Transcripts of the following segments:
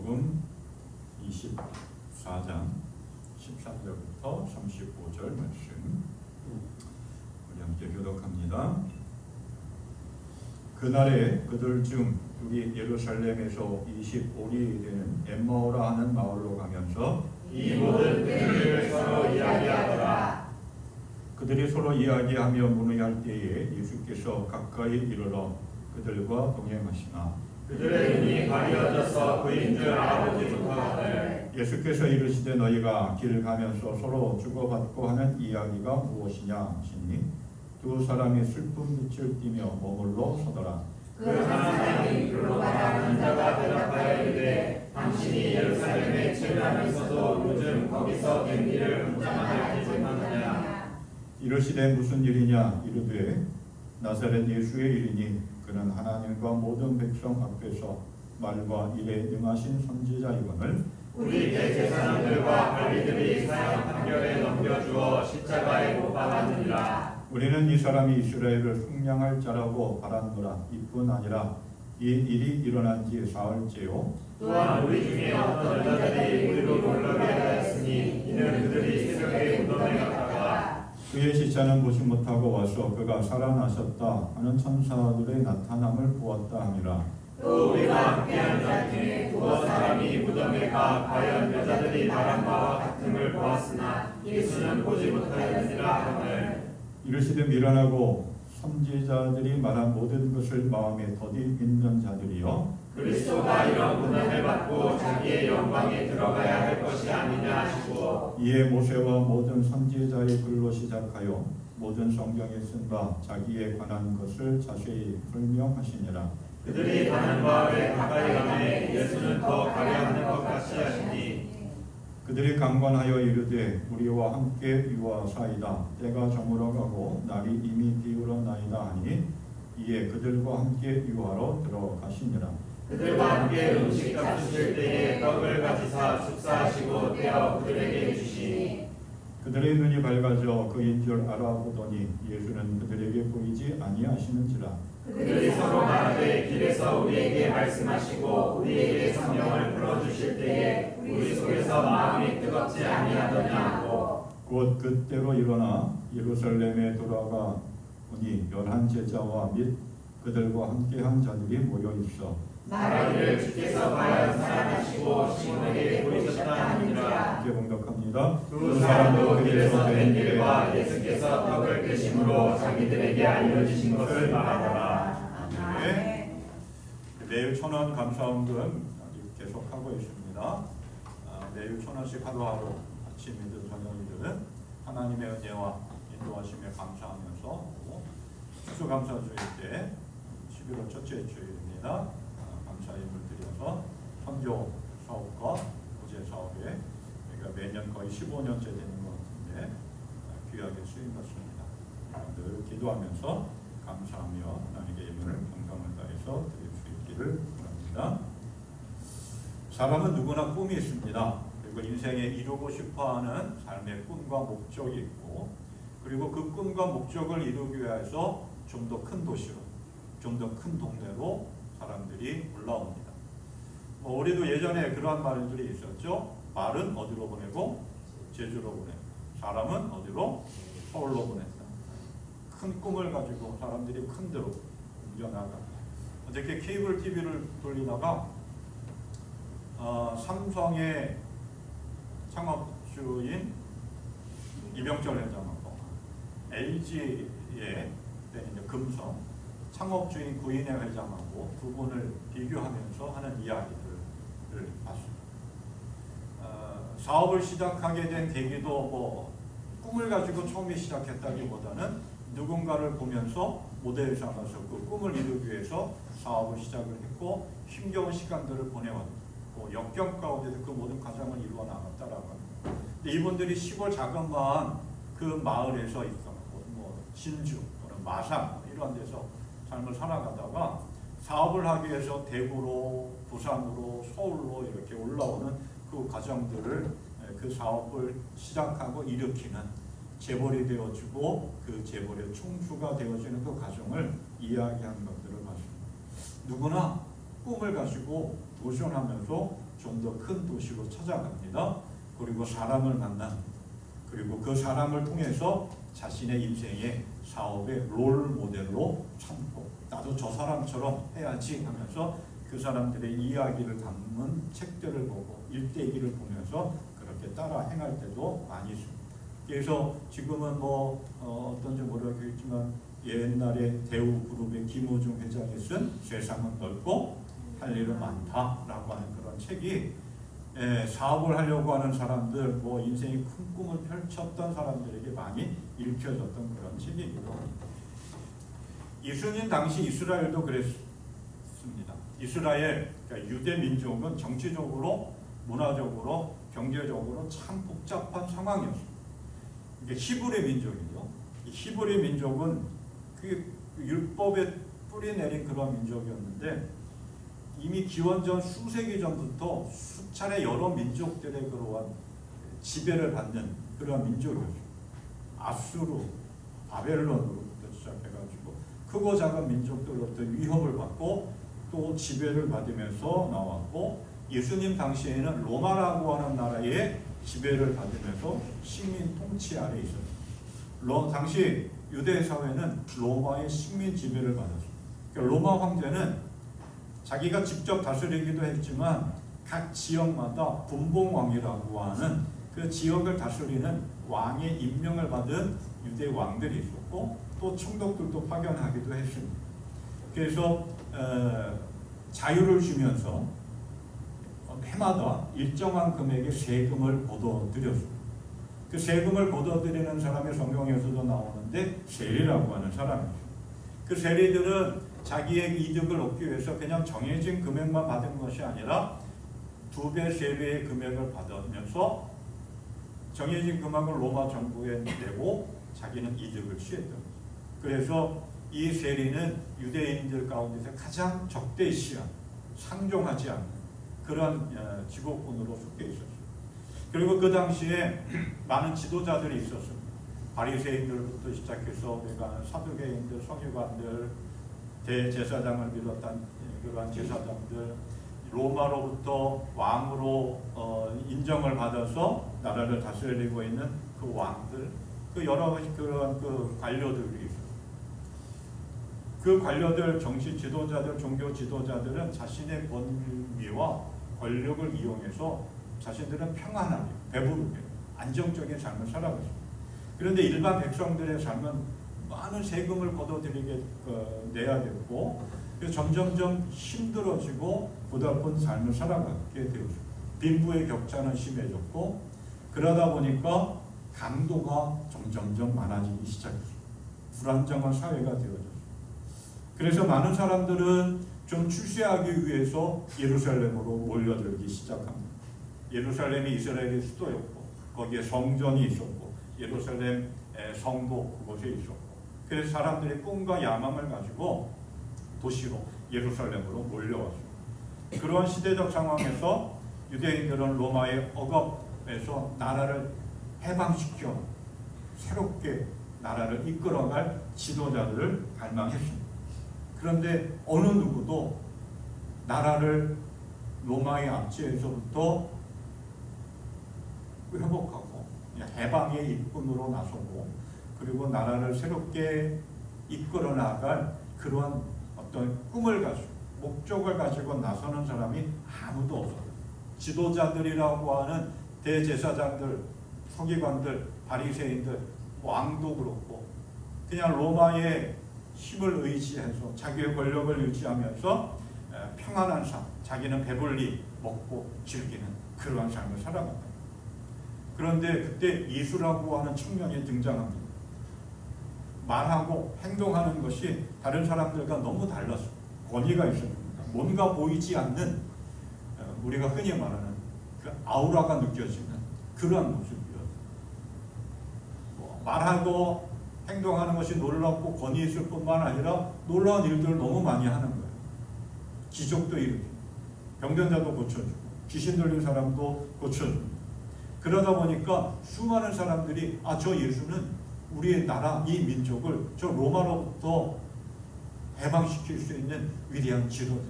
마태복음 24장 13절부터 35절 말씀 우리 함께 교독합니다. 그날에 그들 중 둘이 예루살렘에서 25리 되는 엠마오라 하는 마을로 가면서 이 모든 일을 서로 이야기하더라. 그들이 서로 이야기하며 문의할 때에 예수께서 가까이 이르러 그들과 동행하시나 그들의 눈이 가려져서 그인 줄 알아보지 못하거늘 예수께서 이르시되 너희가 길 가면서 서로 주고받고 하는 이야기가 무엇이냐 하시니 두 사람이 슬픈 빛을 띠며 머물러 서더라. 그 한 사람이 글로 말하는 자가 대답하여 이르되 당신이 예루살렘에 체류하면서도 요즘 거기서 된 일을 혼자만 알지 못하느냐. 이르시되 무슨 일이냐 이르되 나사렛 예수의 일이니 그는 하나님과 모든 백성 앞에서 말과 일에 능하신 선지자이거늘 우리 대제사장들과 관리들이 사형 판결에 넘겨주어 십자가에 못 박았느니라. 우리는 이 사람이 이스라엘을 속량할 자라고 바랐노라. 이뿐 아니라 이 일이 일어난 지 사흘째요 또한 우리 중에 어떤 여자들이 우리로 놀라게 하였으니 이는 그들이 새벽에 무덤에 갔다가 그의 시체는 보지 못하고 와서 그가 살아나셨다 하는 천사들의 나타남을 보았다 함이라. 또 우리가 함께한 자 중에 두어 사람이 무덤에 가 과연 여자들이 말한 바와 같음을 보았으나 예수는 보지 못하였느니라 하거늘 이르시되 미련하고 선지자들이 말한 모든 것을 마음에 더디 믿는 자들이여 그리스도가 이런 고난을 받고 자기의 영광에 들어가야 할 것이 아니냐 하시고 이에 모세와 모든 선지자의 글로 시작하여 모든 성경에 쓴 바 자기에 관한 것을 자세히 설명하시니라. 그들이 가는 마을에 가까이 가매 예수는 더 가려하는 것 같이 하시니 그들이 강권하여 이르되 우리와 함께 유하사이다. 때가 저물어가고 날이 이미 기울어나이다 하니 이에 그들과 함께 유하러 들어가시니라. 그들과 함께 음식 잡수실 때에 떡을 가지사 축사하시고 떼어 그들에게 주시니 그들의 눈이 밝아져 그인 줄 알아보더니 예수는 그들에게 보이지 아니하시는지라. 그들이 서로 말하되 길에서 우리에게 말씀하시고 우리에게 성령을 불어주실 때에 우리 속에서 마음이 뜨겁지 아니하더냐고. 곧 그때로 일어나 예루살렘에 돌아가 보니 11 제자와 및 그들과 함께한 자들이 모여 있어 말하기를 주께서 과연 살아나시고 시몬에게 보이셨다 하니라. 함께 봉독합니다. 두 사람도 길에서 된 일과 예수께서 떡을 드심으로 자기들에게 알려주신 것을 말하더라. 네. 매일 1,000원 감사원금 계속하고 있습니다. 매일 1,000원씩 하루하루 아침이든 저녁이든 하나님의 은혜와 인도하심에 감사하면서 추수감사주일 때 11월 첫째 주일입니다. 감사 예물 드려서 선교 사업과 구제 사업에 우리가 매년 거의 15년째 되는 것 같은데 귀하게 쓰임 받습니다. 늘 기도하면서 감사하며 하나님께 예물을 경감을 다해서 드릴 수 있기를 바랍니다. 사람은 누구나 꿈이 있습니다. 그리고 인생에 이루고 싶어하는 삶의 꿈과 목적이 있고 그리고 그 꿈과 목적을 이루기 위해서 좀 더 큰 도시로 좀 더 큰 동네로 사람들이 올라옵니다. 우리도 예전에 그러한 말들이 있었죠. 말은 어디로 보내고 제주로 보내고 사람은 어디로 서울로 보낸다. 큰 꿈을 가지고 사람들이 큰 데로 옮겨나가. 어저께 케이블 TV를 돌리다가 삼성의 창업주인 이병철 회장하고 LG의 금성 창업주인 구인의 회장하고 두 분을 비교하면서 하는 이야기들을 봤습니다. 사업을 시작하게 된 계기도 꿈을 가지고 처음에 시작했다기보다는 누군가를 보면서 모델 삼아서 그 꿈을 이루기 위해서 사업을 시작을 했고 힘겨운 시간들을 보내왔고 역경 가운데서 그 모든 과정을 이루어 나갔다라고 합니다. 근데 이분들이 시골 자그마한 그 마을에서 있던 진주 또는 마산 이런 데서 삶을 살아가다가 사업을 하기 위해서 대구로 부산으로 서울로 이렇게 올라오는 그 과정들을 그 사업을 시작하고 일으키는 재벌이 되어주고 그 재벌의 총수가 되어지는 그 과정을 이야기하는 것들을 봤습니다. 누구나 꿈을 가지고 도전하면서 좀 더 큰 도시로 찾아갑니다. 그리고 사람을 만난, 그리고 그 사람을 통해서 자신의 인생의 사업의 롤 모델로 삼고 나도 저 사람처럼 해야지 하면서 그 사람들의 이야기를 담은 책들을 보고 일대기를 보면서 그렇게 따라 행할 때도 많이 있습니다. 그래서 지금은 어떤지 모르겠지만 옛날에 대우그룹의 김호중 회장이 쓴 세상은 넓고 할 일은 많다라고 하는 그런 책이 사업을 하려고 하는 사람들, 인생의 큰 꿈을 펼쳤던 사람들에게 많이 읽혀졌던 그런 책이기도 합니다. 예수님 당시 이스라엘도 그랬습니다. 이스라엘, 그러니까 유대 민족은 정치적으로, 문화적으로, 경제적으로 참 복잡한 상황이었습니다. 이게 히브리 민족이죠. 이 히브리 민족은 그 율법에 뿌리 내린 그런 민족이었는데 이미 기원전 수세기 전부터 수차례 여러 민족들의 그러한 지배를 받는 그런 민족이었습니다. 아수르, 바벨론으로부터 시작해가지고 크고 작은 민족들로부터 위협을 받고 또 지배를 받으면서 나왔고 예수님 당시에는 로마라고 하는 나라의 지배를 받으면서 식민 통치 아래 있었습니다. 당시 유대 사회는 로마의 식민 지배를 받았습니다. 그러니까 로마 황제는 자기가 직접 다스리기도 했지만 각 지역마다 분봉왕이라고 하는 그 지역을 다스리는 왕의 임명을 받은 유대 왕들이 있었고 또 총독들도 파견하기도 했습니다. 그래서 자유를 주면서 해마다 일정한 금액의 세금을 걷어들였습니다. 그 세금을 걷어들이는 사람이 성경에서도 나오는데 세리라고 하는 사람이죠. 그 세리들은 자기의 이득을 얻기 위해서 그냥 정해진 금액만 받은 것이 아니라 2배, 3배의 금액을 받으면서 정해진 금액을 로마 정부에 내고 자기는 이득을 취했던 거죠. 그래서 이 세리는 유대인들 가운데서 가장 적대시한, 상종하지 않는 그런 직업군으로 속해 있었어요. 그리고 그 당시에 많은 지도자들이 있었습니다. 바리새인들부터 시작해서 사두개인들, 서기관들, 대제사장을 비롯한 그러한 제사장들, 로마로부터 왕으로 인정을 받아서 나라를 다스리고 있는 그 왕들, 그 여러 가지 그런 그 관료들이 있어요. 그 관료들, 정치 지도자들, 종교 지도자들은 자신의 권위와 권력을 이용해서 자신들은 평안하게, 배부르게, 안정적인 삶을 살아갔습니다. 그런데 일반 백성들의 삶은 많은 세금을 걷어들이게 내야 됐고 점점점 힘들어지고 고달픈 삶을 살아가게 되었습니다. 빈부의 격차는 심해졌고 그러다 보니까 강도가 점점점 많아지기 시작했습니다. 불안정한 사회가 되어졌습니다. 그래서 많은 사람들은 좀 출세하기 위해서 예루살렘으로 몰려들기 시작합니다. 예루살렘이 이스라엘의 수도였고 거기에 성전이 있었고 예루살렘 성도 그곳에 있었고 그래서 사람들이 꿈과 야망을 가지고 도시로 예루살렘으로 몰려왔습니다. 그러한 시대적 상황에서 유대인들은 로마의 억압에서 나라를 해방시켜 새롭게 나라를 이끌어갈 지도자들을 갈망했습니다. 그런데 어느 누구도 나라를 로마의 압제에서부터 회복하고 해방의 일꾼으로 나서고 그리고 나라를 새롭게 이끌어 나갈 그러한 어떤 꿈을 가지고 목적을 가지고 나서는 사람이 아무도 없어요. 지도자들이라고 하는 대제사장들, 서기관들, 바리새인들, 왕도 그렇고 그냥 로마의 힘을 의지해서 자기의 권력을 유지하면서 평안한 삶, 자기는 배불리 먹고 즐기는 그러한 삶을 살아갑니다. 그런데 그때 예수라고 하는 청년이 등장합니다. 말하고 행동하는 것이 다른 사람들과 너무 달랐습니다. 권위가 있었습니다. 뭔가 보이지 않는 우리가 흔히 말하는 그 아우라가 느껴지는 그러한 모습이었어요. 말하고 행동하는 것이 놀랍고 권위 있을 뿐만 아니라 놀라운 일들을 너무 많이 하는 거예요. 기적도 일으키고 병든 자도 고쳐주고 귀신 들린 사람도 고쳐주고 그러다 보니까 수많은 사람들이 저 예수는 우리의 나라, 이 민족을 저 로마로부터 해방시킬 수 있는 위대한 지도자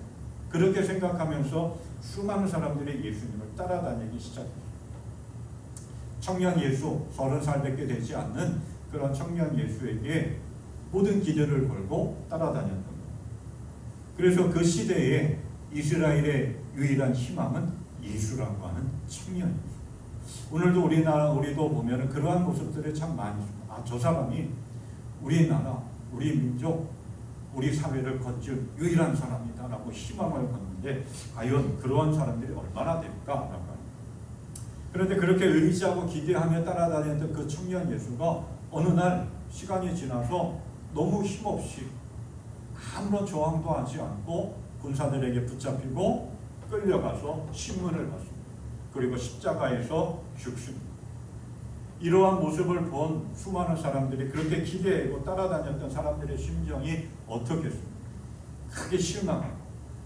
그렇게 생각하면서 수많은 사람들이 예수님을 따라다니기 시작합니다. 청년 예수, 30살밖에 되지 않는 그런 청년 예수에게 모든 기대를 걸고 따라다녔던 겁니다. 그래서 그 시대에 이스라엘의 유일한 희망은 예수라고 하는 청년입니다. 오늘도 우리도 보면 그러한 모습들이 참 많이 있습니다. 아, 저 사람이 우리나라, 우리 민족, 우리 사회를 건질 유일한 사람이다라고 희망을 걷는데 과연 그러한 사람들이 얼마나 될까라고 합니다. 그런데 그렇게 의지하고 기대하며 따라다녔던 그 청년 예수가 어느 날 시간이 지나서 너무 힘없이 아무런 저항도 하지 않고 군사들에게 붙잡히고 끌려가서 신문을 받습니다. 그리고 십자가에서 죽습니다. 이러한 모습을 본 수많은 사람들이 그렇게 기대하고 따라다녔던 사람들의 심정이 어떻겠습니까? 크게 실망하고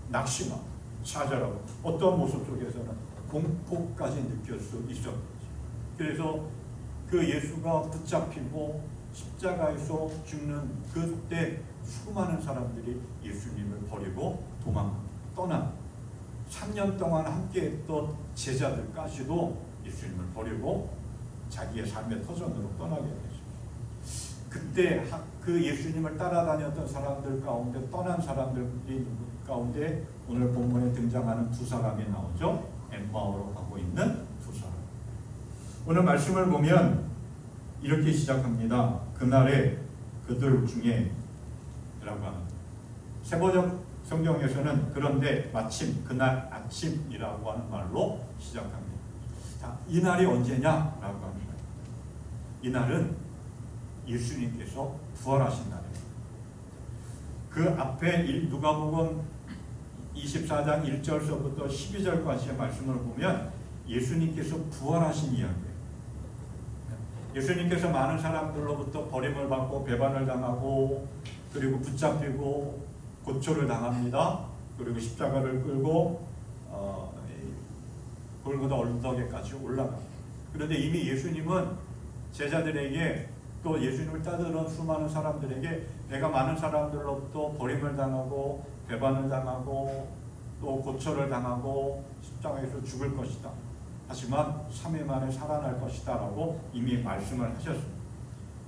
낙심하고 좌절하고 어떤 모습 속에서는 공포까지 느낄 수 있었죠. 그래서 그 예수가 붙잡히고 십자가에서 죽는 그때 수많은 사람들이 예수님을 버리고 떠나 3년 동안 함께했던 제자들까지도 예수님을 버리고 자기의 삶의 터전으로 떠나게 되죠. 그때 그 예수님을 따라다녔던 사람들 가운데 떠난 사람들이 가운데 오늘 본문에 등장하는 두 사람이 나오죠. 엠마오로 가고 있는 두 사람. 오늘 말씀을 보면 이렇게 시작합니다. 그날에 그들 중에 라고 하는 세번역 성경에서는 그런데 마침 그날 아침이라고 하는 말로 시작합니다. 자, 이 날이 언제냐라고 합니다. 이 날은 예수님께서 부활하신 날입니다. 그 앞에 누가복음 24장 1절서부터 12절까지의 말씀을 보면 예수님께서 부활하신 이야기예요. 예수님께서 많은 사람들로부터 버림을 받고 배반을 당하고 그리고 붙잡히고 고초를 당합니다. 그리고 십자가를 끌고 골고다 언덕에까지 올라갑니다. 그런데 이미 예수님은 제자들에게 또 예수님을 따르는 수많은 사람들에게 내가 많은 사람들로부터 버림을 당하고 배반을 당하고 또 고초를 당하고 십자가에서 죽을 것이다. 하지만 3일 만에 살아날 것이다 라고 이미 말씀을 하셨습니다.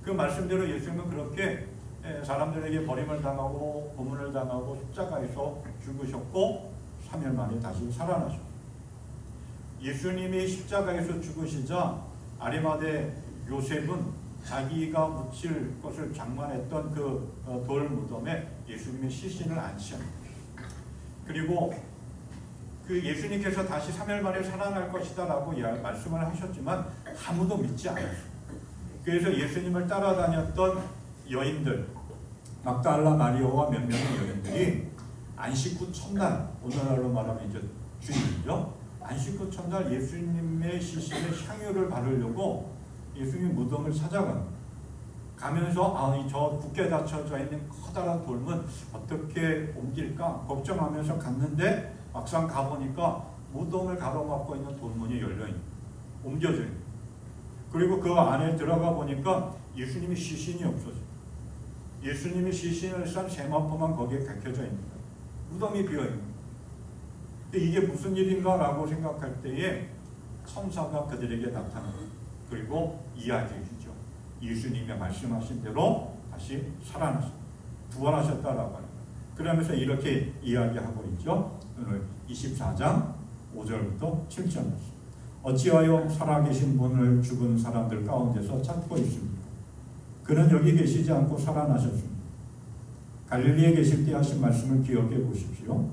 그 말씀대로 예수님은 그렇게 사람들에게 버림을 당하고 고문을 당하고 십자가에서 죽으셨고 3일 만에 다시 살아나셨습니다. 예수님이 십자가에서 죽으시자 아리마대 요셉은 자기가 묻힐 것을 장만했던 그 돌 무덤에 예수님의 시신을 안치합니다. 그리고 그 예수님께서 다시 3일 만에 살아날 것이다 라고 말씀을 하셨지만 아무도 믿지 않았습니다. 그래서 예수님을 따라다녔던 여인들 막달라 마리아와 몇 명의 여인들이 안식 후 첫날, 오늘날로 말하면 이제 주일이죠. 안식 후 첫날 예수님의 시신에 향유를 바르려고 예수님 무덤을 찾아갑니다. 가면서 저 굳게 닫혀져 있는 커다란 돌문 어떻게 옮길까 걱정하면서 갔는데 막상 가보니까 무덤을 가로막고 있는 돌문이 열려있는 옮겨져 있는. 그리고 그 안에 들어가 보니까 예수님의 시신이 없어져. 예수님이 시신을 싼 세마포만 거기에 박혀져 있는 거예요. 무덤이 비어있는 거예요. 근데 이게 무슨 일인가 라고 생각할 때에 천사가 그들에게 나타나요. 그리고 이야기해 주죠. 예수님이 말씀하신 대로 다시 살아나셨다. 부활하셨다라고 하는 거예요. 그러면서 이렇게 이야기하고 있죠. 오늘 24장 5절부터 7절. 어찌하여 살아계신 분을 죽은 사람들 가운데서 찾고 있습니까? 그는 여기 계시지 않고 살아나셨습니다. 갈릴리에 계실 때 하신 말씀을 기억해 보십시오.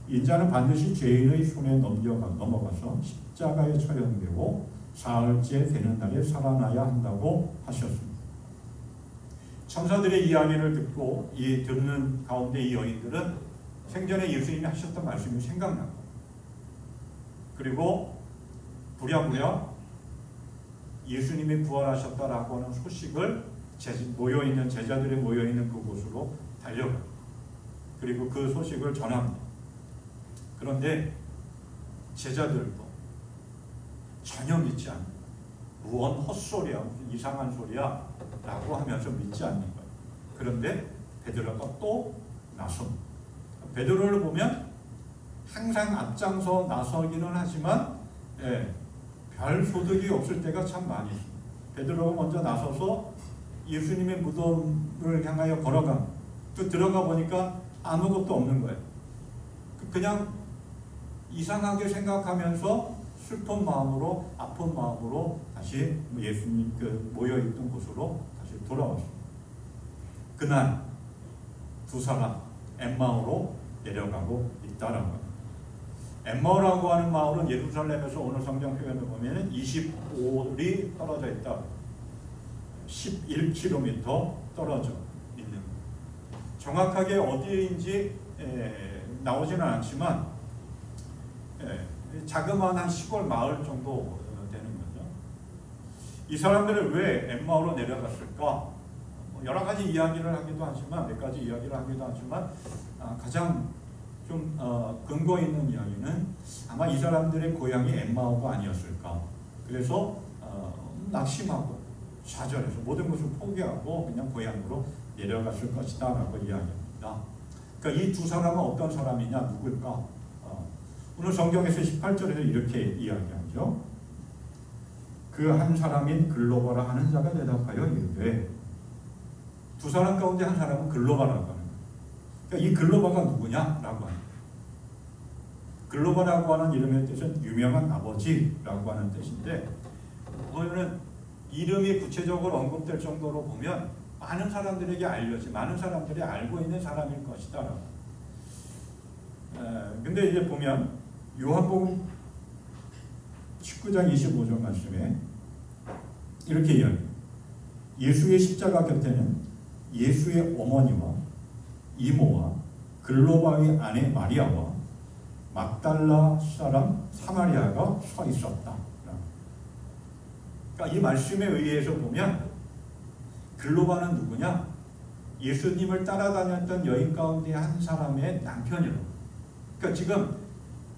인자는 반드시 죄인의 손에 넘어가서 십자가에 처형되고 사흘째 되는 날에 살아나야 한다고 하셨습니다. 천사들의 이야기를 듣고 듣는 가운데 이 여인들은 생전에 예수님이 하셨던 말씀이 생각나고 그리고 부랴부랴 예수님이 부활하셨다라고 하는 소식을 제자들이 모여있는 그곳으로 달려가요. 그리고 그 소식을 전합니다. 그런데 제자들도 전혀 믿지 않는 거예요. 무언 헛소리야, 무슨 이상한 소리야 라고 하면서 믿지 않는 거예요. 그런데 베드로가 또 나섭니다. 베드로를 보면 항상 앞장서 나서기는 하지만 별 소득이 없을 때가 참 많이 있습니다. 베드로가 먼저 나서서 예수님의 무덤을 향하여 걸어가 또 들어가 보니까 아무것도 없는 거예요. 그냥 이상하게 생각하면서 슬픈 마음으로 아픈 마음으로 다시 예수님 모여있던 곳으로 다시 돌아왔습니다. 그날 두 사람 엠마오로 내려가고 있다라는 겁니다. 엠마오라고 하는 마을은 예루살렘에서 오늘 성경 표현을 보면 25리 떨어져 있다. 11km 떨어져 있는 거예요. 정확하게 어디인지 나오지는 않지만 자그마한 시골 마을 정도 되는 거죠. 이 사람들은 왜 엠마오로 내려갔을까? 여러 가지 이야기를 하기도 하지만 몇 가지 이야기를 하기도 하지만 가장 좀 근거 있는 이야기는 아마 이 사람들의 고향이 엠마오가 아니었을까. 그래서 낙심하고 좌절해서 모든 것을 포기하고 그냥 고향으로 내려갔을 것이다라고 이야기합니다. 그러니까 이 두 사람은 어떤 사람이냐, 누굴까? 오늘 성경에서 18절에서 이렇게 이야기하죠. 그 한 사람인 글로바라 하는 자가 대답하여 이르되, 두 사람 가운데 한 사람은 글로바라고 하는 거예요. 그러니까 이 글로바가 누구냐라고 하는 거예요. 글로바라고 하는 이름의 뜻은 유명한 아버지라고 하는 뜻인데, 보면은 이름이 구체적으로 언급될 정도로 보면 많은 사람들에게 알려진, 많은 사람들이 알고 있는 사람일 것이다. 근데 이제 보면 요한복음 19장 25절 말씀에 이렇게 이야기해요. 예수의 십자가 곁에는 예수의 어머니와 이모와 글로바의 아내 마리아와 막달라 사람 사마리아가 서 있었다. 그러니까 이 말씀에 의해서 보면 글로바는 누구냐? 예수님을 따라다녔던 여인 가운데 한 사람의 남편이라고. 그러니까 지금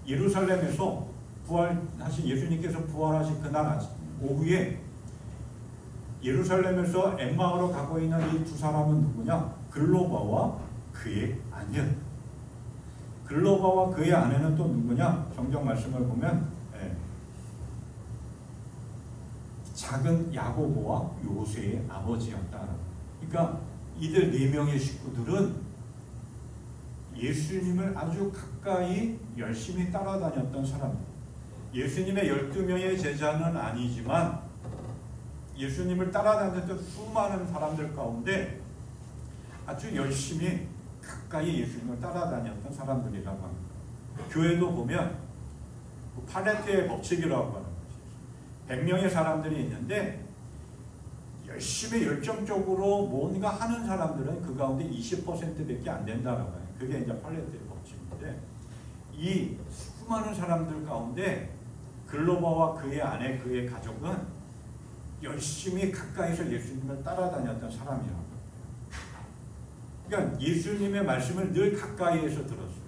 예루살렘에서 부활하신 예수님께서 부활하신 그날 오후에 예루살렘에서 엠마오로 가고 있는 이 두 사람은 누구냐? 글로바와 그의 아내였다. 글로바와 그의 아내는 또 누구냐? 성경 말씀을 보면 작은 야고보와 요새의 아버지였다. 그러니까 이들 네 명의 식구들은 예수님을 아주 가까이 열심히 따라다녔던 사람들. 예수님의 12명의 제자는 아니지만 예수님을 따라다녔던 수많은 사람들 가운데 아주 열심히 가까이 예수님을 따라다녔던 사람들이라고 합니다. 교회도 보면 파레트의 법칙이라고 하는 것이 100명의 사람들이 있는데 열심히 열정적으로 뭔가 하는 사람들은 그 가운데 20%밖에 안 된다라고 해요. 그게 이제 팔레트의 법칙인데 이 수많은 사람들 가운데 글로바와 그의 아내, 그의 가족은 열심히 가까이서 예수님을 따라다녔던 사람이라고. 그러니까 예수님의 말씀을 늘 가까이에서 들었어요.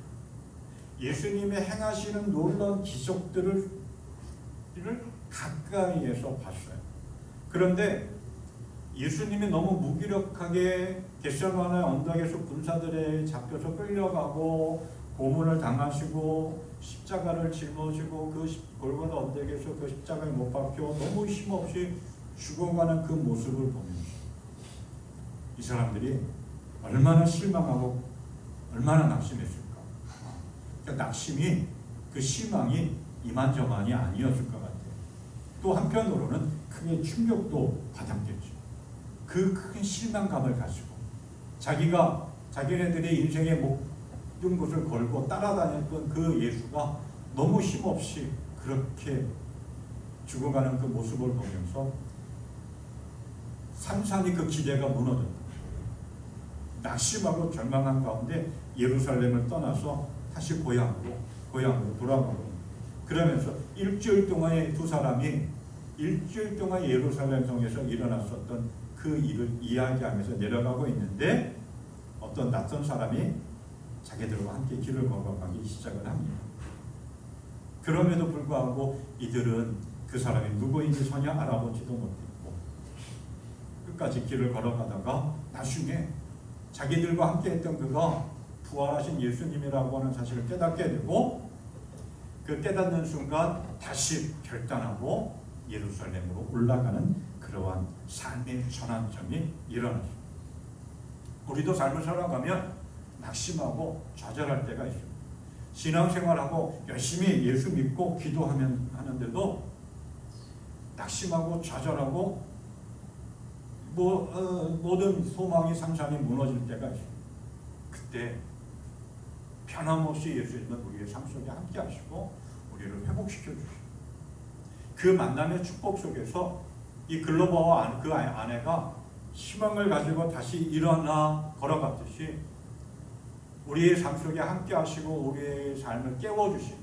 예수님의 행하시는 놀라운 기적들을 가까이에서 봤어요. 그런데 예수님이 너무 무기력하게 겟세마네 언덕에서 군사들에 잡혀서 끌려가고 고문을 당하시고 십자가를 짊어지고 그 골고다 언덕에서 그 십자가에 못 박혀 너무 힘없이 죽어가는 그 모습을 보면서 이 사람들이 얼마나 실망하고 얼마나 낙심했을까. 그러니까 낙심이, 그 실망이 이만저만이 아니었을 것 같아요. 또 한편으로는 크게 충격도 받았겠죠. 그 큰 실망감을 가지고 자기네들의 인생의 모든 것을 걸고 따라다녔던 그 예수가 너무 힘없이 그렇게 죽어가는 그 모습을 보면서 산산이 그 기대가 무너졌다. 낙심하고 절망한 가운데 예루살렘을 떠나서 다시 고향으로 돌아가고, 그러면서 일주일 동안의 두 사람이 일주일 동안 예루살렘 성에서 일어났었던 그 일을 이야기하면서 내려가고 있는데 어떤 낯선 사람이 자기들과 함께 길을 걸어가기 시작을 합니다. 그럼에도 불구하고 이들은 그 사람이 누구인지 전혀 알아보지도 못했고 끝까지 길을 걸어가다가 나중에 자기들과 함께 했던 그가 부활하신 예수님이라고 하는 사실을 깨닫게 되고 그 깨닫는 순간 다시 결단하고 예루살렘으로 올라가는 그러한 삶의 전환점이 일어납니다. 우리도 삶을 살아가면 낙심하고 좌절할 때가 있습니다. 신앙생활하고 열심히 예수 믿고 기도하면 하는데도 낙심하고 좌절하고 모든 소망이 상상이 무너질 때가 있습니다. 그때 변함없이 예수님은 우리의 삶 속에 함께 하시고 우리를 회복시켜 주십니다. 그 만남의 축복 속에서 이 글로버와 그 아내가 희망을 가지고 다시 일어나 걸어갔듯이 우리의 삶 속에 함께 하시고 우리의 삶을 깨워주신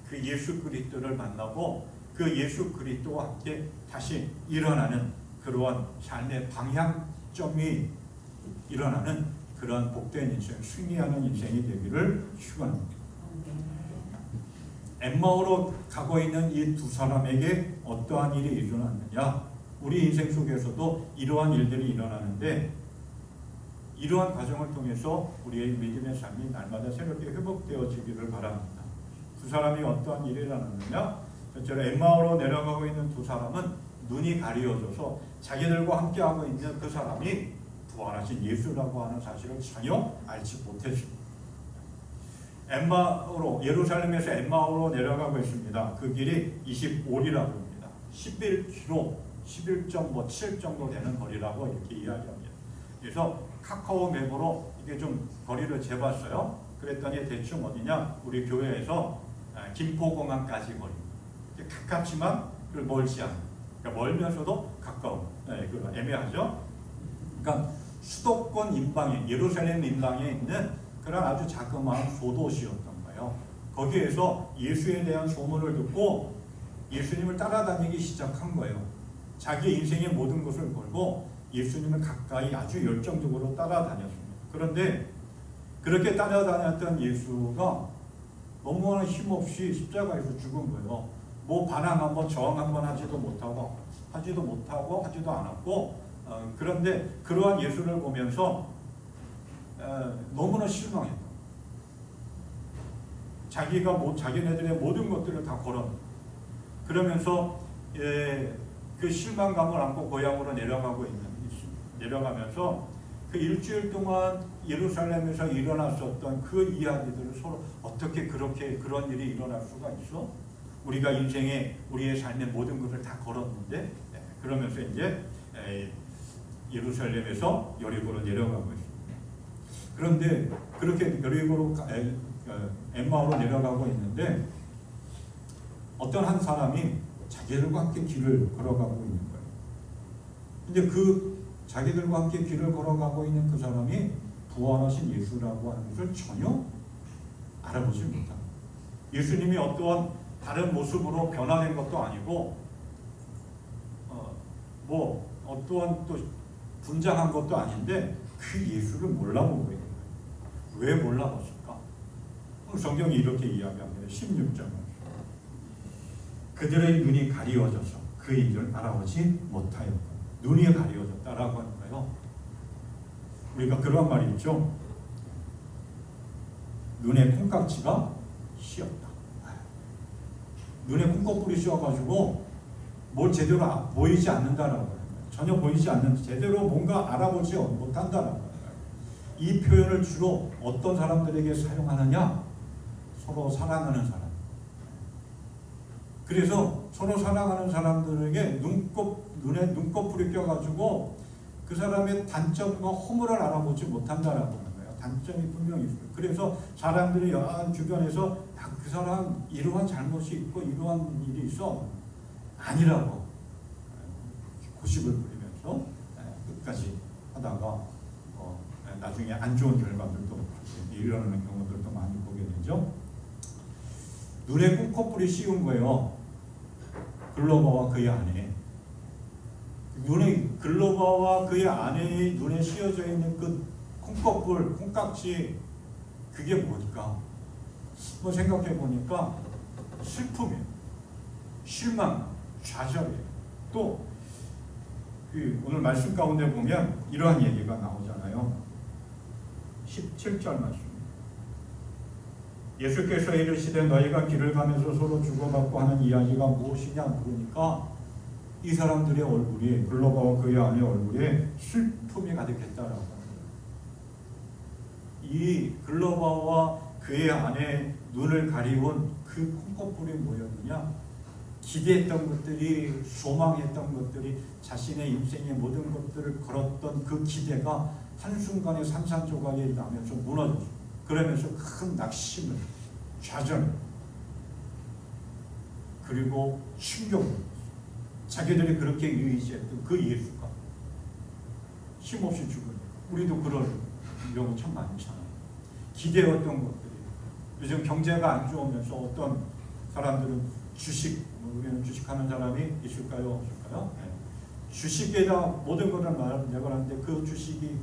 그 예수 그리스도를 만나고 그 예수 그리스도와 함께 다시 일어나는 그러한 삶의 방향점이 일어나는 그런 복된 인생, 승리하는 인생이 되기를 축원합니다. 엠마오로 가고 있는 이 두 사람에게 어떠한 일이 일어났느냐? 우리 인생 속에서도 이러한 일들이 일어나는데 이러한 과정을 통해서 우리의 믿음의 삶이 날마다 새롭게 회복되어지기를 바랍니다. 두 사람이 어떠한 일이 일어났느냐? 첫째로 엠마오로 내려가고 있는 두 사람은 눈이 가리워져서 자기들과 함께하고 있는 그 사람이 부활하신 예수라고 하는 사실을 전혀 알지 못했습니다. 엠마오로 예루살렘에서 엠마오로 내려가고 있습니다. 그 길이 25리라고 합니다. 11km, 11.7 정도 되는 거리라고 이렇게 이야기합니다. 그래서 카카오 맵으로 이게 좀 거리를 재봤어요. 그랬더니 대충 어디냐? 우리 교회에서 김포공항까지 거리. 가깝지만 멀지 않은. 그러니까 멀면서도 가까운. 네, 애매하죠. 그러니까 수도권 인방에 예루살렘 인방에 있는 그런 아주 자그마한 소도시였던 거예요. 거기에서 예수에 대한 소문을 듣고 예수님을 따라다니기 시작한 거예요. 자기 인생의 모든 것을 걸고 예수님을 가까이 아주 열정적으로 따라다녔습니다. 그런데 그렇게 따라다녔던 예수가 너무나 힘없이 십자가에서 죽은 거예요. 뭐 반항 한번 저항 한번 하지도 못하고 하지도 않았고 그런데 그러한 예수를 보면서 너무나 실망했다. 자기가 자기네들의 모든 것들을 다 걸어. 그러면서 그 실망감을 안고 고향으로 내려가면서 그 일주일 동안 예루살렘에서 일어났었던 그 이야기들을 서로 어떻게 그렇게 그런 일이 일어날 수가 있어? 우리가 인생에 우리의 삶의 모든 것을 다 걸었는데 그러면서 이제 예루살렘에서 여리고로 내려가고 있습니다. 그런데 그렇게 여리고로 엠마오로 내려가고 있는데 어떤 한 사람이 자기들과 함께 길을 걸어가고 있는 거예요. 근데 그 자기들과 함께 길을 걸어가고 있는 그 사람이 부활하신 예수라고 하는 것을 전혀 알아보지 못합니다. 예수님이 어떠한 다른 모습으로 변화된 것도 아니고 뭐 어떠한 또 분장한 것도 아닌데 그 예수를 몰라보고 있는 거예요. 왜 몰라봤을까? 성경이 이렇게 이야기합니다. 16절 그들의 눈이 가리워져서 그 일을 알아보지 못하였고 눈이 가리워졌다라고 하는 거예요. 우리가 그런 말이 있죠. 눈에 콩깍지가 씌었다. 눈에 콩깍불이 씌어가지고 뭘 제대로 보이지 않는다라고 하는 거예요. 전혀 보이지 않는 제대로 뭔가 알아보지 못한다라고 하는 거예요. 이 표현을 주로 어떤 사람들에게 사용하느냐? 서로 사랑하는 사람. 그래서 서로 사랑하는 사람들에게 눈에 눈꺼풀이 껴가지고 그 사람의 단점과 허물을 알아보지 못한다라고 하는 거예요. 단점이 분명히 있어요. 그래서 사람들이 주변에서 그 사람 이러한 잘못이 있고 이러한 일이 있어 아니라고 고집을 부리면서 끝까지 하다가 나중에 안 좋은 결과들도 일어나는 경우들도 많이 보게 되죠. 눈에 콩커풀이 씌운 거예요. 글로버와 그의 아내. 글로버와 그의 아내의 눈에 씌어져 있는 그 콩커풀, 콩깍지 그게 뭘까? 뭐 생각해 보니까 슬픔이에요. 실망, 좌절이에요. 또 오늘 말씀 가운데 보면 이러한 얘기가 나오잖아요. 17절 말씀. 예수께서 이르시되 너희가 길을 가면서 서로 주고받고 하는 이야기가 무엇이냐 물으니까 이 사람들의 얼굴이 글로바와 그의 아내의 얼굴에 슬픔이 가득했다라고 합니다. 이 글로바와 그의 아내의 눈을 가리운 그 콩고풀이 뭐였느냐? 기대했던 것들이, 소망했던 것들이, 자신의 인생의 모든 것들을 걸었던 그 기대가 한순간에 산산조각이 나면서 무너졌어요. 그러면서 큰 낙심을, 좌절, 그리고 충격을, 자기들이 그렇게 의지했던 그 예수가 힘없이 죽은, 우리도 그런 경우 참 많잖아요. 기대했던 것들이, 요즘 경제가 안 좋으면서 어떤 사람들은 주식, 우리는 주식하는 사람이 있을까요? 없을까요? 네. 주식에다 모든 것을 내걸었는데 그 주식이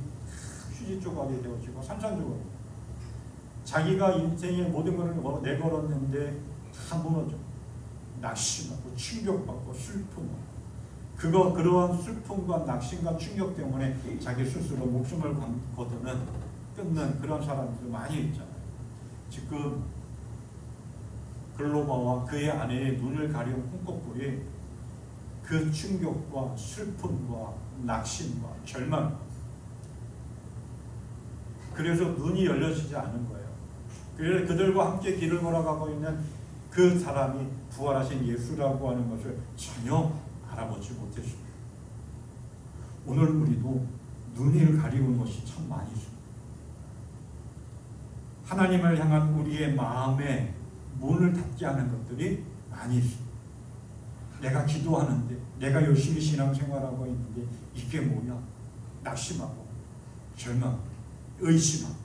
휴지 조각이 되어지고 산산조각, 자기가 인생의 모든 것을 내걸었는데 다 무너져, 낙심하고 충격받고 슬픔하고, 그러한 슬픔과 낙심과 충격 때문에 자기 스스로 목숨을 끊는 그런 사람들 많이 있잖아요. 지금 글로바와 그의 아내의 눈을 가려운 콩고풀이 그 충격과 슬픔과 낙심과 절망, 그래서 눈이 열려지지 않은 거예요. 그래서 그들과 함께 길을 걸어가고 있는 그 사람이 부활하신 예수라고 하는 것을 전혀 알아보지 못했습니다. 오늘 우리도 눈을 가리운 것이 참 많이 있습니다. 하나님을 향한 우리의 마음에 문을 닫게 하는 것들이 많이 있습니다. 내가 기도하는데, 내가 열심히 신앙생활하고 있는데 이게 뭐냐? 낙심하고 절망, 의심하고,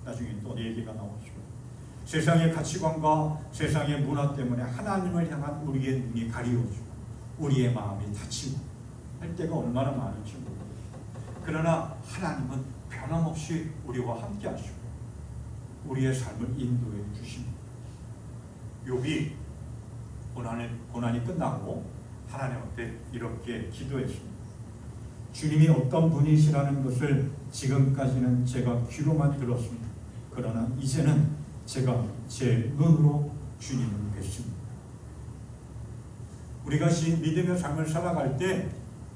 나중에 또 얘기가 나오죠. 세상의 가치관과 세상의 문화 때문에 하나님을 향한 우리의 눈이 가리워지고 우리의 마음이 닫히고 할 때가 얼마나 많은지 모릅니다. 그러나 하나님은 변함없이 우리와 함께 하시고 우리의 삶을 인도해 주십니다. 욥이 고난이 끝나고 하나님 앞에 이렇게 기도했습니다. 주님이 어떤 분이시라는 것을 지금까지는 제가 귀로만 들었습니다. 그러나 이제는 제가 제 눈으로 주님을 뵙습니다. 우리가 믿음의 삶을 살아갈 때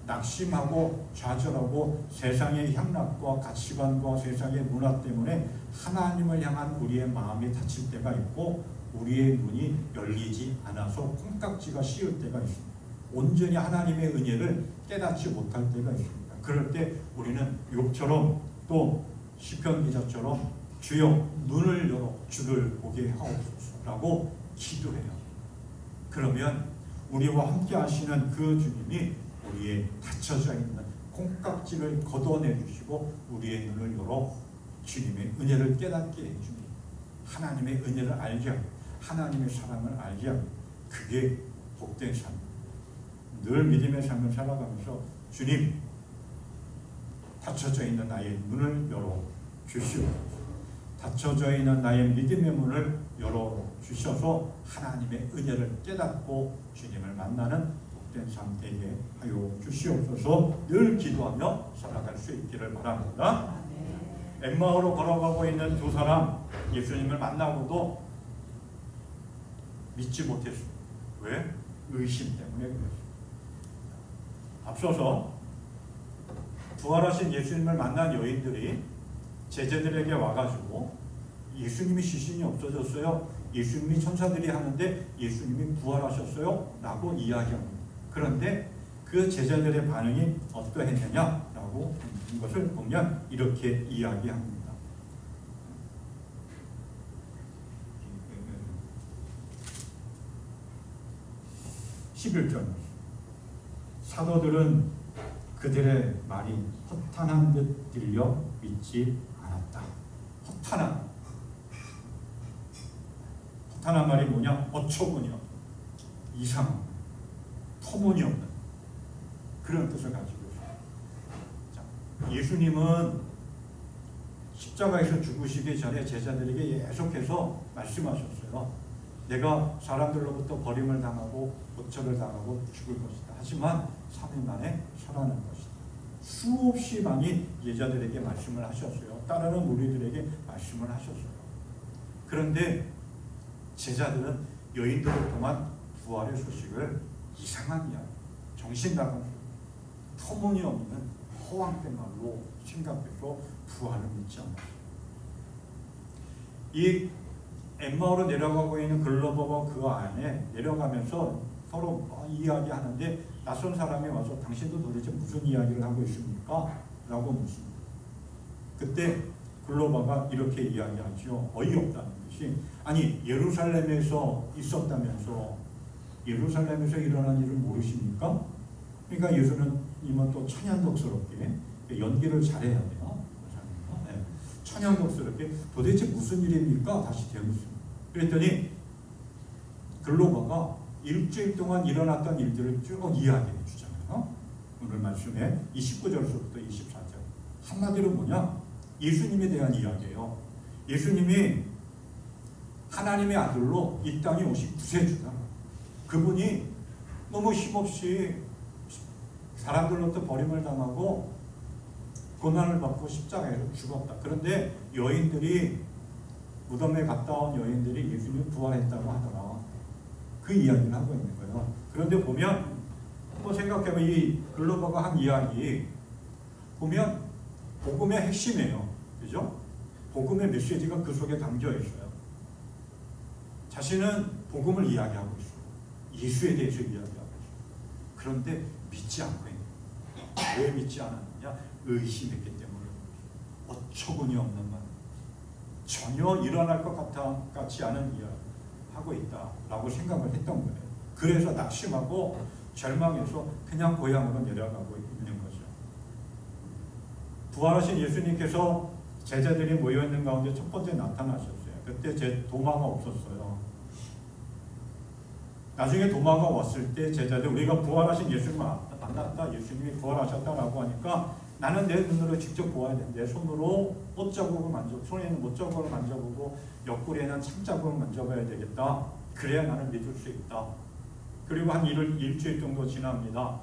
낙심하고 좌절하고 세상의 향락과 가치관과 세상의 문화 때문에 하나님을 향한 우리의 마음이 닫힐 때가 있고 우리의 눈이 열리지 않아서 콩깍지가 씌울 때가 있습니다. 온전히 하나님의 은혜를 깨닫지 못할 때가 있습니다. 그럴 때 우리는 욥처럼 또 시편 기자처럼 주여 눈을 열어 주를 보게 하옵소서라고 기도해요. 그러면 우리와 함께 하시는 그 주님이 우리의 닫혀져 있는 콩깍지를 걷어내 주시고 우리의 눈을 열어 주님의 은혜를 깨닫게 해줍니다. 하나님의 은혜를 알게 하고 하나님의 사랑을 알게 하고, 그게 복된 삶. 늘 믿음의 삶을 살아가면서 주님, 닫혀져 있는 나의 문을 열어 주시옵소서. 닫혀져 있는 나의 믿음의 문을 열어 주셔서 하나님의 은혜를 깨닫고 주님을 만나는 복된 삶 되게 하여 주시옵소서. 늘 기도하며 살아갈 수 있기를 바랍니다. 엠마오로 걸어가고 있는 두 사람, 예수님을 만나고도 믿지 못했습니다. 왜? 의심 때문에 그랬습니다. 앞서서 부활하신 예수님을 만난 여인들이 제자들에게 와가지고 예수님이 시신이 없어졌어요, 예수님이 천사들이 하는데 예수님이 부활하셨어요 라고 이야기합니다. 그런데 그 제자들의 반응이 어떠했느냐라고 것을 보면 이렇게 이야기합니다. 11절, 사도들은 그들의 말이 허탄한 듯 들려 믿지 않았다. 허탄한 말이 뭐냐? 어처구니없는, 이상한, 터무니없는 그런 뜻을 가지고 있습니다. 예수님은 십자가에서 죽으시기 전에 제자들에게 계속해서 말씀하셨어요. 내가 사람들로부터 버림을 당하고 고초를 당하고 죽을 것이다. 하지만 3일 만에 살아날 것이다. 수없이 많이 제자들에게 말씀을 하셨어요. 따르는 무리들에게 말씀을 하셨어요. 그런데 제자들은 여인들을 통한 부활의 소식을 이상한 이야기, 정신 나간 터무니없는 허황된 말로 생각해서 부활을 믿지 않았어요. 이 엠마오로 내려가고 있는 글로버가 그 안에 내려가면서 서로 이야기하는데 낯선 사람이 와서 당신도 도대체 무슨 이야기를 하고 있습니까? 라고 묻습니다. 그때 글로버가 이렇게 이야기하죠. 어이없다는 것이, 아니 예루살렘에서 있었다면서 예루살렘에서 일어난 일을 모르십니까? 그러니까 예수님은 또 찬양독스럽게 연기를 잘해야 돼요. 네. 찬양독스럽게 도대체 무슨 일입니까? 다시 되묻습니다. 그랬더니 글로버가 일주일 동안 일어났던 일들을 쭉 이야기해 주잖아요. 오늘 말씀에 29절부터 24절. 한마디로 뭐냐? 예수님에 대한 이야기예요. 예수님이 하나님의 아들로 이 땅에 오신 구세주다. 그분이 너무 힘없이 사람들로부터 버림을 당하고 고난을 받고 십자가에서 죽었다. 그런데 여인들이 무덤에 갔다 온 여인들이 예수님이 부활했다고 하더라. 그 이야기를 하고 있는 거예요. 그런데 보면 생각해봐. 이 글로버가 한 이야기 보면 복음의 핵심이에요. 그죠? 복음의 메시지가 그 속에 담겨 있어요. 자신은 복음을 이야기하고 있어요. 예수에 대해서 이야기하고 있어요. 그런데 믿지 않고 있는 거예요. 왜 믿지 않았느냐? 의심했기 때문에. 어처구니 없는 말, 전혀 일어날 것 같지 않은 이야기 하고 있다라고 생각을 했던 거예요. 그래서 낙심하고 절망해서 그냥 고향으로 내려가고 있는 거죠. 부활하신 예수님께서 제자들이 모여있는 가운데 첫 번째 나타나셨어요. 그때 도마가 없었어요. 나중에 도마가 왔을 때 제자들, 우리가 부활하신 예수님을 만났다, 예수님이 부활하셨다라고 하니까 나는 내 눈으로 직접 보아야 돼. 내 손으로 못자국을 손에는 못자국을 만져보고 옆구리에는 참자국을 만져봐야 되겠다. 그래야 나는 믿을 수 있다. 그리고 한 일주일 정도 지납니다.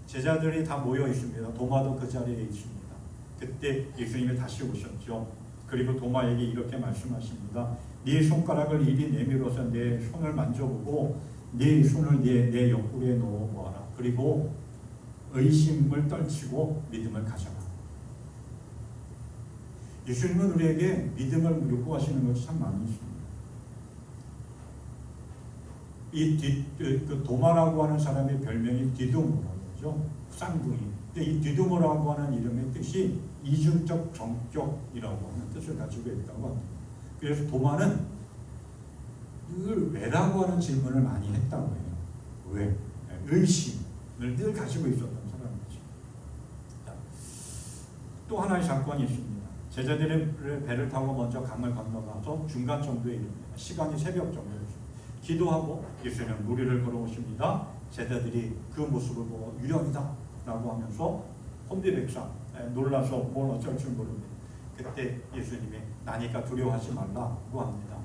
제자들이 다 모여 있습니다. 도마도 그 자리에 있습니다. 그때 예수님이 다시 오셨죠. 그리고 도마에게 이렇게 말씀하십니다. 네 손가락을 이리 내밀어서 내 손을 만져보고 네 손을 내 옆구리에 넣어보아라. 그리고 의심을 떨치고 믿음을 가져라. 예수님은 우리에게 믿음을 요구하시는 것이 참 많이 있습니다. 그 도마라고 하는 사람의 별명이 디도모라고 하죠. 쌍둥이. 근데 이 디도모라고 하는 이름의 뜻이 이중적 정격이라고 하는 뜻을 가지고 있다고 합니다. 그래서 도마는 늘 왜라고 하는 질문을 많이 했다고 해요. 왜? 의심을 늘 가지고 있었던 사람이죠. 또 하나의 사건이 있습니다. 제자들이 배를 타고 먼저 강을 건너가서 중간 정도에 이릅니다. 시간이 새벽 정도였습니다. 기도하고 예수님은 무리를 걸어오십니다. 제자들이 그 모습을 보고 유령이다 라고 하면서 혼비백산 놀라서 뭘 어쩔 줄 모릅니다. 그때 예수님이 나니까 두려워하지 말라고 합니다.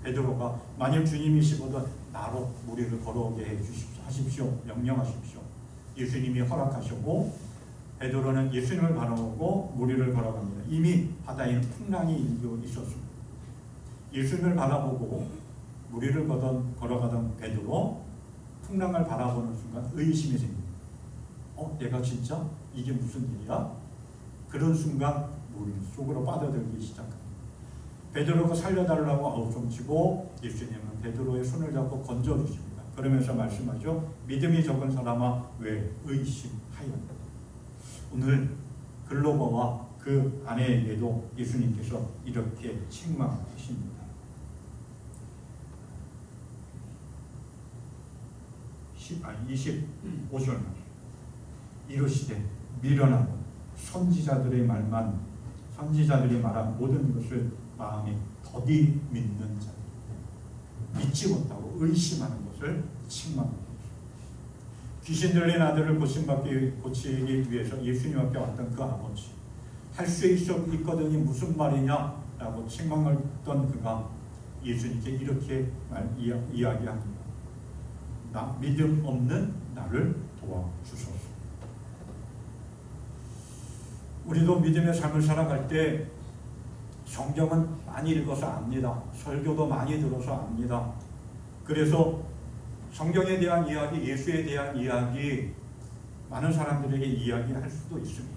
베드로가 만일 주님이시거든 나로 무리를 걸어오게 하십시오. 명령하십시오. 예수님이 허락하셨고 베드로는 예수님을 바라보고 무리를 걸어갑니다. 이미 바다에는 풍랑이 일고 있었습니다. 예수님을 바라보고 무리를 걸어가던 베드로 풍랑을 바라보는 순간 의심이 생깁니다. 내가 진짜 이게 무슨 일이야? 그런 순간 물 속으로 빠져들기 시작합니다. 베드로가 살려달라고 아우성치고 예수님은 베드로의 손을 잡고 건져주십니다. 그러면서 말씀하죠. 믿음이 적은 사람아 왜 의심하였느냐. 오늘 글로버와 그 아내에게도 예수님께서 이렇게 책망하십니다. 25절 이르시되 미련하고 선지자들이 말한 모든 것을 마음에 더디 믿는 자, 믿지 못하고 의심하는 것을 책망합니다. 귀신 들린 아들을 고치기 위해서 예수님 앞에 왔던 그 아버지, 할 수 있거든이 무슨 말이냐라고 책망했던 그가 예수님께 이렇게 이야기합니다. 나 믿음 없는 나를 도와주소서. 우리도 믿음의 삶을 살아갈 때 성경은 많이 읽어서 압니다. 설교도 많이 들어서 압니다. 그래서 성경에 대한 이야기, 예수에 대한 이야기 많은 사람들에게 이야기할 수도 있습니다.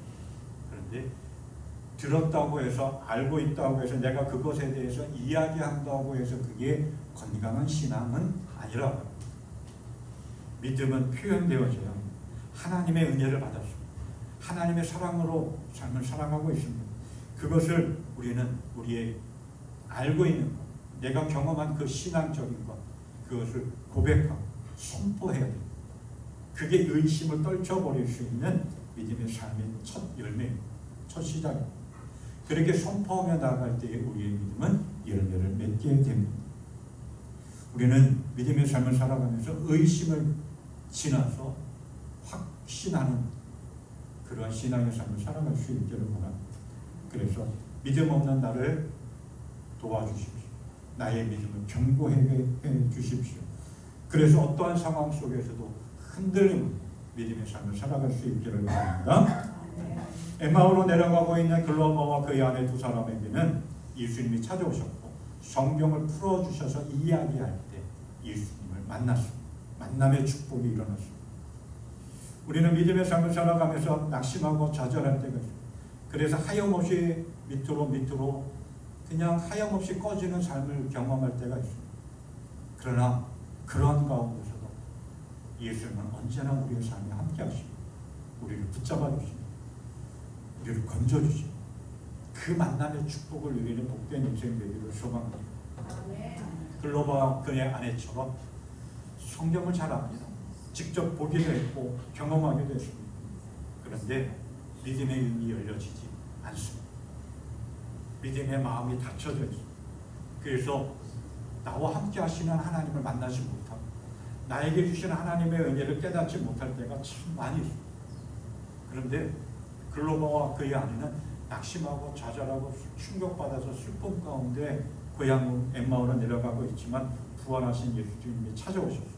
그런데 들었다고 해서 알고 있다고 해서 내가 그것에 대해서 이야기한다고 해서 그게 건강한 신앙은 아니라 믿음은 표현되어져야 합니다. 하나님의 은혜를 받았습니다. 하나님의 사랑으로 삶을 살아가고 있습니다. 그것을 우리는 우리의 알고 있는 것, 내가 경험한 그 신앙적인 것, 그것을 고백하고 선포해야 됩니다. 그게 의심을 떨쳐버릴 수 있는 믿음의 삶의 첫 열매입니다. 첫 시작입니다. 그렇게 선포하며 나아갈 때에 우리의 믿음은 열매를 맺게 됩니다. 우리는 믿음의 삶을 살아가면서 의심을 지나서 확신하는 그러한 신앙의 삶을 살아갈 수 있기를 바랍니다. 그래서 믿음 없는 나를 도와주십시오. 나의 믿음을 견고하게 해주십시오. 그래서 어떠한 상황 속에서도 흔들림 믿음의 삶을 살아갈 수 있기를 바랍니다. 엠마오로 내려가고 있는 글로버와 그의 아내 두 사람에게는 예수님이 찾아오셨고 성경을 풀어주셔서 이야기할 때 예수님을 만났습니다. 만남의 축복이 일어났습니다. 우리는 믿음의 삶을 살아가면서 낙심하고 좌절할 때가 있습니다. 그래서 하염없이 밑으로 그냥 하염없이 꺼지는 삶을 경험할 때가 있습니다. 그러나 그런 가운데서도 예수님은 언제나 우리의 삶에 함께 하시고 우리를 붙잡아 주십니다. 우리를 건져 주십니다. 그 만남의 축복을 누리는 복된 인생 되기를 소망합니다. 글로바 그의 아내처럼 성경을 잘 압니다. 직접 보기도 했고 경험하기도 했습니다. 그런데 믿음의 눈이 열려지지 않습니다. 믿음의 마음이 닫혀져 있습니다. 그래서 나와 함께 하시는 하나님을 만나지 못하고 나에게 주시는 하나님의 은혜를 깨닫지 못할 때가 참 많이 있습니다. 그런데 글로바와 그의 아내는 낙심하고 좌절하고 충격받아서 슬픔 가운데 고향 엠마오로 내려가고 있지만 부활하신 예수님이 찾아오셨습니다.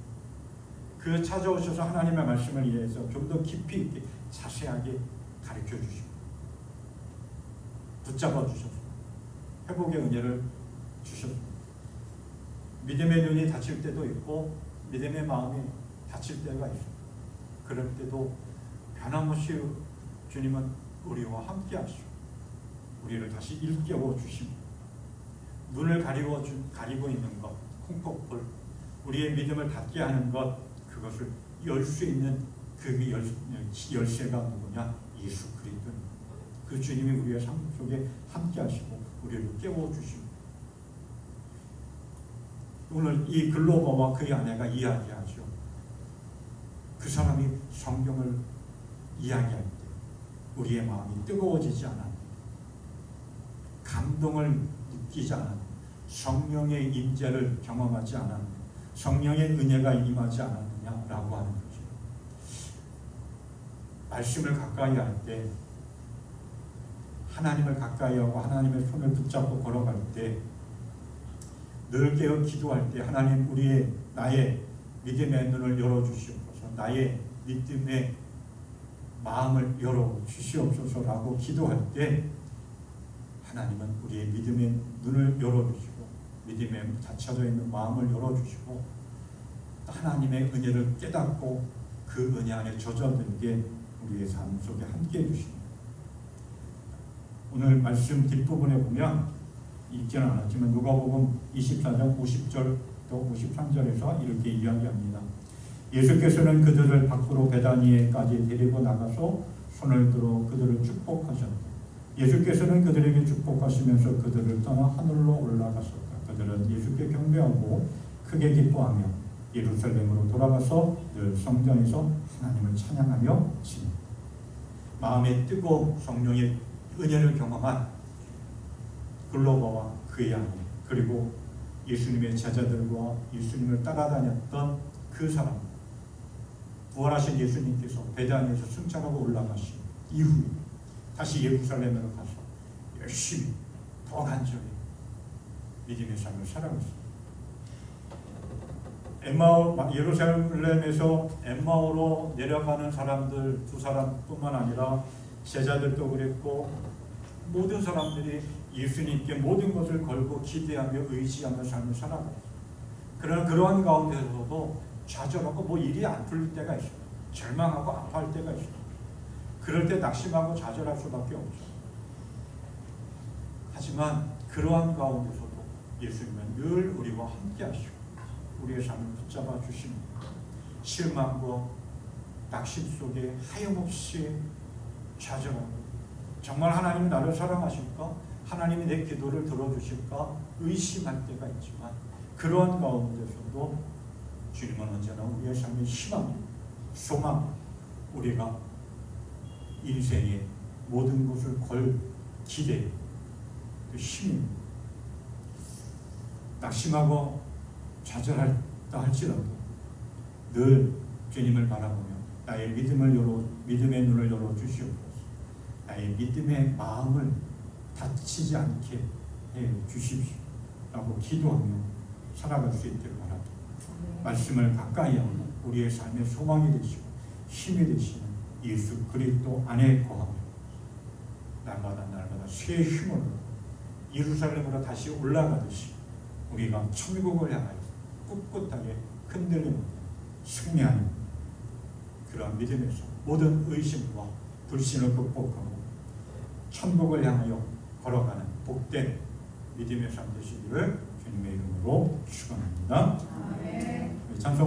그 찾아오셔서 하나님의 말씀을 이해해서 좀 더 깊이 있게 자세하게 가르쳐 주시고 붙잡아 주셨습니다. 회복의 은혜를 주셨습니다. 믿음의 눈이 닫힐 때도 있고 믿음의 마음이 닫힐 때가 있습니다. 그럴 때도 변함없이 주님은 우리와 함께 하시고 우리를 다시 일깨워 주십니다. 눈을 가리고 있는 것, 콩떡불, 우리의 믿음을 닫게 하는 것, 그것을 열 수 있는 그 열쇠가 누구냐? 예수 그리스도입니다. 그 주님이 우리의 삶 속에 함께 하시고 우리를 깨워 주십니다. 오늘 이 글로버와 그의 아내가 이야기하죠. 그 사람이 성경을 이야기할 때 우리의 마음이 뜨거워지지 않았느냐, 감동을 느끼지 않았느냐, 성령의 임재를 경험하지 않았느냐, 성령의 은혜가 임하지 않았느냐라고 하는 거죠. 말씀을 가까이 할 때, 하나님을 가까이 하고 하나님의 손을 붙잡고 걸어갈 때, 늘 깨어 기도할 때 하나님 나의 믿음의 눈을 열어주시옵소서, 나의 믿음의 마음을 열어주시옵소서라고 기도할 때 하나님은 우리의 믿음의 눈을 열어주시고 믿음에 닫혀져 있는 마음을 열어주시고 하나님의 은혜를 깨닫고 그 은혜 안에 젖어들게 우리의 삶 속에 함께 해주십니다. 오늘 말씀 뒷부분에 보면 읽지는 않았지만 누가복음 24장 50절 또 53절에서 이렇게 이야기합니다. 예수께서는 그들을 밖으로 베다니에까지 데리고 나가서 손을 들어 그들을 축복하셨다. 예수께서는 그들에게 축복하시면서 그들을 떠나 하늘로 올라가셨다. 그들은 예수께 경배하고 크게 기뻐하며 예루살렘으로 돌아가서 늘 성전에서 하나님을 찬양하며 지냅니다. 마음에 뜨거운 성령의 은혜를 경험한 글로버와 그의 아내, 그리고 예수님의 제자들과 예수님을 따라다녔던 그 사람, 부활하신 예수님께서 베다니에서 승천하고 올라가신 이후에 다시 예루살렘으로 가서 열심히 더 간절히 믿음의 삶을 살아갔습니다. 예루살렘에서 엠마오로 내려가는 사람들 두 사람뿐만 아니라 제자들도 그랬고 모든 사람들이 예수님께 모든 것을 걸고 기대하며 의지하며 삶을 살아가요. 그러나 그러한 가운데서도 좌절하고 뭐 일이 안 풀릴 때가 있어요. 절망하고 아파할 때가 있어요. 그럴 때 낙심하고 좌절할 수밖에 없죠. 하지만 그러한 가운데서도 예수님은 늘 우리와 함께 하시고 우리의 삶을 붙잡아 주십니다. 실망과 낙심 속에 하염없이 좌절하고 정말 하나님이 나를 사랑하실까? 하나님이 내 기도를 들어주실까? 의심할 때가 있지만 그러한 가운데서도 주님은 언제나 우리의 삶의 희망, 소망, 우리가 인생의 모든 것을 걸 기대, 그 힘, 낙심하고 좌절했다 할지라도 늘 주님을 바라보며 나의 믿음의 눈을 열어 주시옵소서. 나의 믿음의 마음을 다치지 않게 해 주십시오. 라고 기도하며 살아갈 수 있기를 바랍니다. 말씀을 가까이 하며 우리의 삶의 소망이 되시고 힘이 되시는 예수 그리스도 안에 거하며 날마다 새 힘으로 예루살렘으로 다시 올라가듯이 우리가 천국을 향하여 꿋꿋하게 흔들리는 승리하는 그런 믿음에서 모든 의심과 불신을 극복하고 천국을 향하여 걸어가는 복된 믿음의 삶 되시기를 주님의 이름으로 축원합니다. 찬송